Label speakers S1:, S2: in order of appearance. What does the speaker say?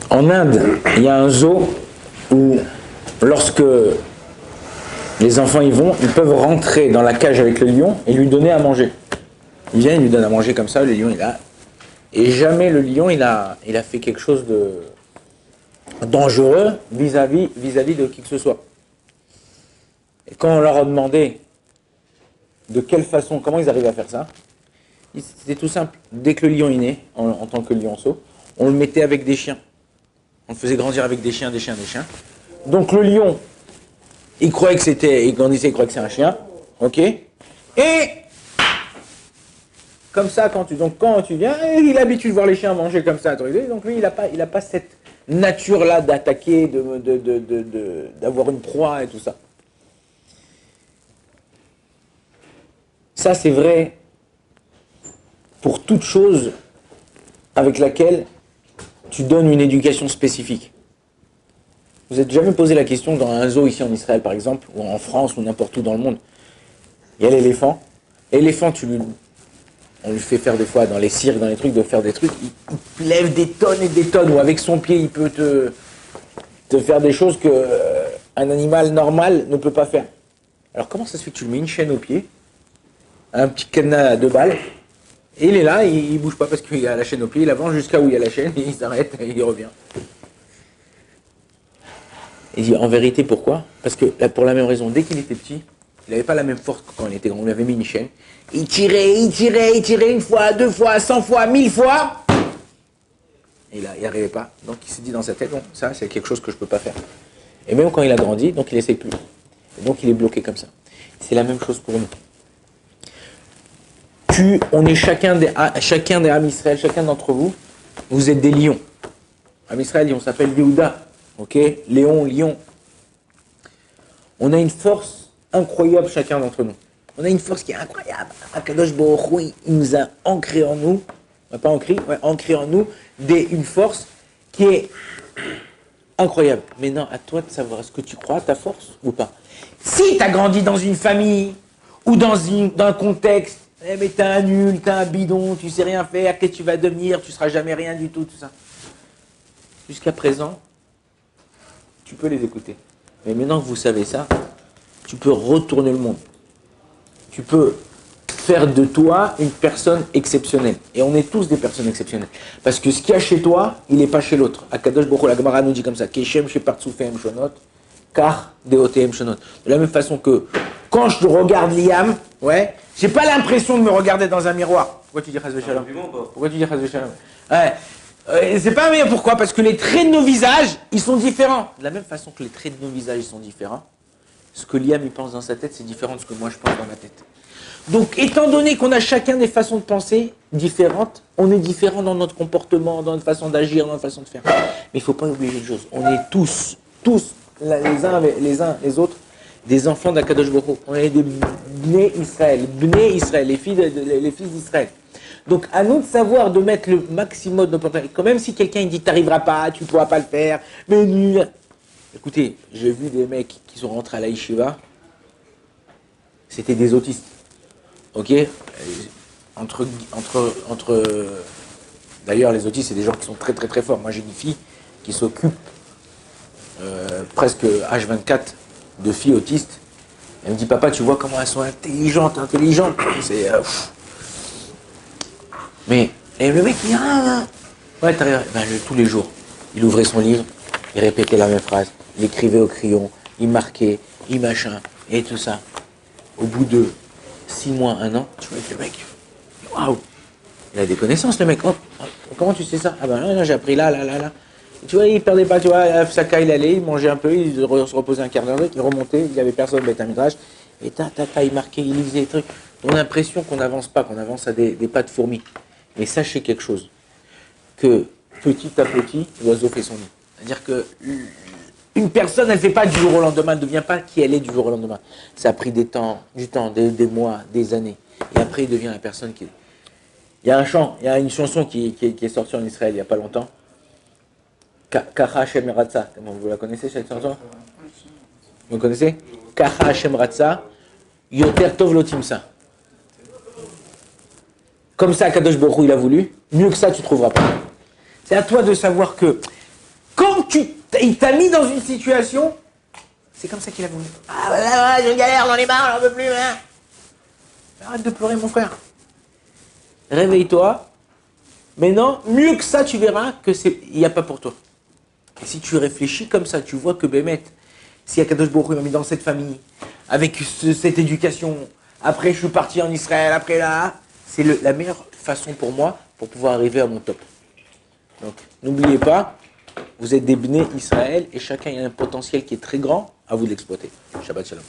S1: En Inde, il y a un zoo où, lorsque les enfants y vont, ils peuvent rentrer dans la cage avec le lion et lui donner à manger. Il vient, il lui donne à manger comme ça, le lion il a. Et jamais le lion il a fait quelque chose de dangereux vis-à-vis de qui que ce soit. Et quand on leur a demandé de quelle façon, comment ils arrivent à faire ça, c'était tout simple. Dès que le lion est né, en tant que lionceau, on le mettait avec des chiens. On le faisait grandir avec des chiens. Donc le lion, il grandissait, il croyait que c'est un chien, ok. Et comme ça, quand tu viens, il a l'habitude de voir les chiens manger comme ça, donc lui, il a pas cette nature-là d'attaquer, d'avoir une proie et tout ça. Ça, c'est vrai pour toute chose avec laquelle tu donnes une éducation spécifique. Vous n'êtes jamais posé la question dans un zoo ici en Israël, par exemple, ou en France, ou n'importe où dans le monde. Il y a l'éléphant. L'éléphant, on lui fait faire des fois dans les cirques, dans les trucs, de faire des trucs. Il lève des tonnes et des tonnes, ou avec son pied, il peut te faire des choses qu'un animal normal ne peut pas faire. Alors comment ça se fait que tu lui mets une chaîne au pied, un petit cadenas à 2 balles, et il est là, il bouge pas parce qu'il y a la chaîne au pied, il avance jusqu'à où il y a la chaîne, et il s'arrête et il revient. Il dit en vérité pourquoi? Parce que pour la même raison, dès qu'il était petit, il n'avait pas la même force que quand il était grand, on lui avait mis une chaîne. Il tirait 1 fois, 2 fois, 100 fois, 1000 fois. Et là, il n'arrivait pas. Donc il s'est dit dans sa tête, bon, ça c'est quelque chose que je ne peux pas faire. Et même quand il a grandi, donc il n'essaie plus. Et donc il est bloqué comme ça. C'est la même chose pour nous. On est chacun des Am Israël, chacun d'entre vous, vous êtes des lions. Am Israël, on s'appelle Yehuda. Ok, Léon, lion. On a une force incroyable chacun d'entre nous. On a une force qui est incroyable. Akadosh Baruch Hu, il nous a ancré en nous, pas ancré, ancré en nous, une force qui est incroyable. Mais non, à toi de savoir, est-ce que tu crois à ta force ou pas? Si tu as grandi dans une famille ou dans un contexte, mais t'es un nul, t'es un bidon, tu sais rien faire, qu'est-ce que tu vas devenir, tu seras jamais rien du tout, tout ça. Jusqu'à présent, tu peux les écouter. Mais maintenant que vous savez ça, tu peux retourner le monde. Tu peux faire de toi une personne exceptionnelle. Et on est tous des personnes exceptionnelles. Parce que ce qu'il y a chez toi, il n'est pas chez l'autre. Akadosh Baruch Hu, la Gemara nous dit comme ça, Keshem shepartsoufehem shonot, kar deotehem shonot. De la même façon que quand je regarde Liam, j'ai pas l'impression de me regarder dans un miroir. Pourquoi tu dis Chas v'Shalom? Pourquoi tu dis Chas v'Shalom? C'est pas meilleur. Pourquoi? Parce que les traits de nos visages, ils sont différents. De la même façon que les traits de nos visages, ils sont différents, ce que Liam il pense dans sa tête, c'est différent de ce que moi je pense dans ma tête. Donc, étant donné qu'on a chacun des façons de penser différentes, on est différent dans notre comportement, dans notre façon d'agir, dans notre façon de faire. Mais il ne faut pas oublier une chose. On est tous, les uns les autres, des enfants d'Akadosh Baruch Hu. On est des Bnei Israël, les fils d'Israël. Donc, à nous de savoir de mettre le maximum de notre quand même si quelqu'un il dit tu n'arriveras pas, tu ne pourras pas le faire, mais nul. Écoutez, j'ai vu des mecs qui sont rentrés à la yeshiva, c'était des autistes. Ok, d'ailleurs, les autistes, c'est des gens qui sont très très très forts. Moi, j'ai une fille qui s'occupe presque H24 de filles autistes. Elle me dit, papa, tu vois comment elles sont intelligentes. C'est, Mais et le mec, il dit, ouais, t'arrives. Tous les jours, il ouvrait son livre, il répétait la même phrase, il écrivait au crayon, il marquait, il machin, et tout ça. Au bout de 6 mois, 1 an, tu vois que le mec, waouh, il a des connaissances, le mec. Oh, comment tu sais ça? Ah ben là, j'ai appris là. Et tu vois, il perdait pas, tu vois, à Fsaka, il allait, il mangeait un peu, il se reposait un quart d'heure, il remontait, il n'y avait personne, Beth Midrash, et il marquait, il lisait des trucs. On a l'impression qu'on n'avance pas, qu'on avance à des pas de fourmis. Mais sachez quelque chose, que petit à petit, l'oiseau fait son nid. C'est-à-dire que une personne, elle ne fait pas du jour au lendemain, elle ne devient pas qui elle est du jour au lendemain. Ça a pris du temps, des mois, des années. Et après, il devient la personne qui est. Il y a une chanson qui est sortie en Israël il n'y a pas longtemps. Kacha Hashem Ratza. Vous la connaissez cette chanson? Vous la connaissez? Kacha Hashem Ratza, Yoter Tov Lotimsa. Comme ça, Kadosh Baruch Hu, il a voulu. Mieux que ça, tu ne trouveras pas. C'est à toi de savoir que Il t'a mis dans une situation, c'est comme ça qu'il a voulu. Ah voilà, je galère, j'en ai marre, j'en peux plus. Hein. Arrête de pleurer, mon frère. Réveille-toi. Maintenant, mieux que ça, tu verras que il n'y a pas pour toi. Et si tu réfléchis comme ça, tu vois que Bémet, si Akadosh Baruch Hu m'a mis dans cette famille, avec cette éducation, après je suis parti en Israël, après là, c'est la meilleure façon pour moi pour pouvoir arriver à mon top. Donc, n'oubliez pas, vous êtes des Bnei Israël et chacun a un potentiel qui est très grand, à vous de l'exploiter. Shabbat Shalom.